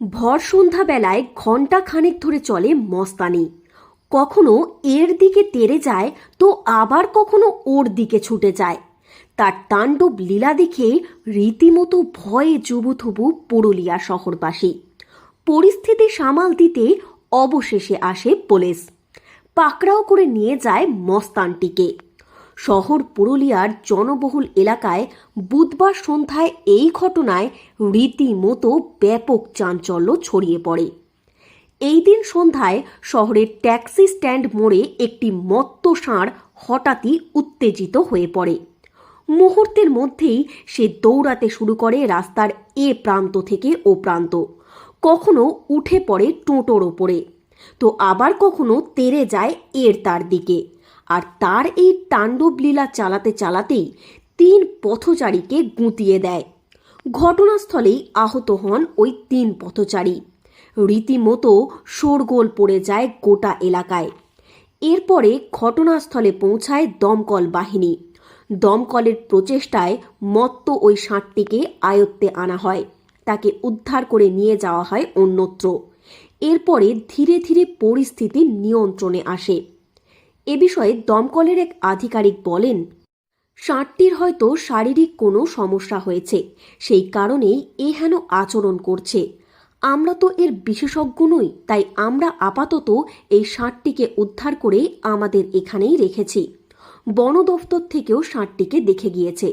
ভর সন্ধ্যাবেলায় ঘণ্টা খানেক ধরে চলে মস্তানি। কখনো এর দিকে তেড়ে যায় তো আবার কখনো ওর দিকে ছুটে যায়। তার তাণ্ডব লীলা দেখে রীতিমতো ভয়ে জুবুথুবু পুরুলিয়া শহরবাসী। পরিস্থিতি সামাল দিতে অবশেষে আসে পুলিশ, পাকড়াও করে নিয়ে যায় মস্তানটিকে। শহর পুরুলিয়ার জনবহুল এলাকায় বুধবার সন্ধ্যায় এই ঘটনায় রীতিমতো ব্যাপক চাঞ্চল্য ছড়িয়ে পড়ে। এই দিন সন্ধ্যায় শহরের ট্যাক্সি স্ট্যান্ড মোড়ে একটি মত্ত ষাঁড় হঠাৎই উত্তেজিত হয়ে পড়ে। মুহূর্তের মধ্যেই সে দৌড়াতে শুরু করে রাস্তার এ প্রান্ত থেকে ও প্রান্ত। কখনো উঠে পড়ে টোটোর ওপরে, তো আবার কখনো তেড়ে যায় এর তার দিকে। আর তার এই তাণ্ডব লীলা চালাতে চালাতেই 3 পথচারীকে গুঁতিয়ে দেয়। ঘটনাস্থলেই আহত হন ওই 3 পথচারী। রীতিমতো শোরগোল পড়ে যায় গোটা এলাকায়। এরপরে ঘটনাস্থলে পৌঁছায় দমকল বাহিনী। দমকলের প্রচেষ্টায় মত্ত ওই ষাঁড়টিকে আয়ত্তে আনা হয়, তাকে উদ্ধার করে নিয়ে যাওয়া হয় অন্যত্র। এরপরে ধীরে ধীরে পরিস্থিতি নিয়ন্ত্রণে আসে। এ বিষয়ে দমকলের এক আধিকারিক বলেন, ষাঁড়টির হয়তো শারীরিক কোনো সমস্যা হয়েছে, সেই কারণেই এহেন আচরণ করছে। আমরা তো এর বিশেষজ্ঞ নই, তাই আমরা আপাতত এই ষাঁড়টিকে উদ্ধার করে আমাদের এখানেই রেখেছি। বন দফতর থেকেও ষাঁড়টিকে দেখে গিয়েছে।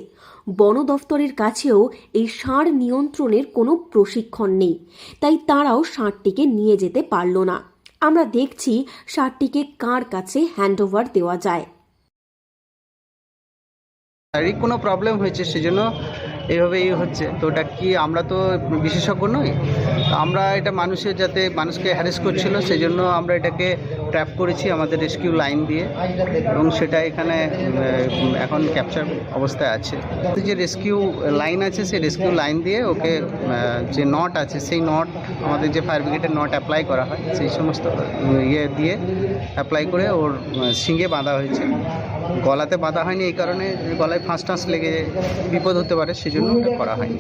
বন দফতরের কাছেও এই ষাঁড় নিয়ন্ত্রণের কোনো প্রশিক্ষণ নেই, তাই তারাও ষাঁড়টিকে নিয়ে যেতে পারল না। আমরা দেখছি ষাঁড়টিকে কার কাছে হ্যান্ডওভার দেওয়া যায়। শারীরিক কোনো প্রবলেম হয়েছে সেজন্য এইভাবে হচ্ছে। তো ওটা কি, আমরা তো বিশেষজ্ঞ নই, তো আমরা এটা মানুষের যাতে মানুষকে হ্যারেস করছিল সেই জন্য আমরা এটাকে ট্র্যাপ করেছি আমাদের রেস্কিউ লাইন দিয়ে, এবং সেটা এখানে এখন ক্যাপচার অবস্থায় আছে। যে রেস্কিউ লাইন আছে সেই রেস্কিউ লাইন দিয়ে ওকে যে নট আছে সেই নট, আমাদের যে ফায়ার ব্রিগেডের নট অ্যাপ্লাই করা হয় সেই সমস্ত দিয়ে অ্যাপ্লাই করে ওর শিঙে বাঁধা হয়েছে। গলাতে বাঁধা হয়নি এই কারণে, গলায় ফাঁস টাঁস লেগে বিপদ হতে পারে, সেজন্য ওটা করা হয়নি।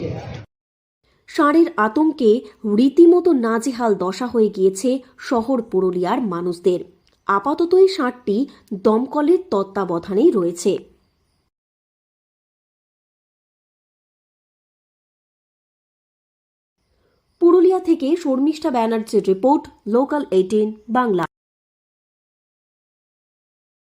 ষাঁড়ের আতঙ্কে রীতিমতো নাজেহাল দশা হয়ে গিয়েছে শহর পুরুলিয়ার মানুষদের। আপাতত এই ষাঁড়টি দমকলের তত্ত্বাবধানেই রয়েছে। পুরুলিয়া থেকে শর্মিষ্ঠা ব্যানার্জির রিপোর্ট, লোকাল 18 বাংলা।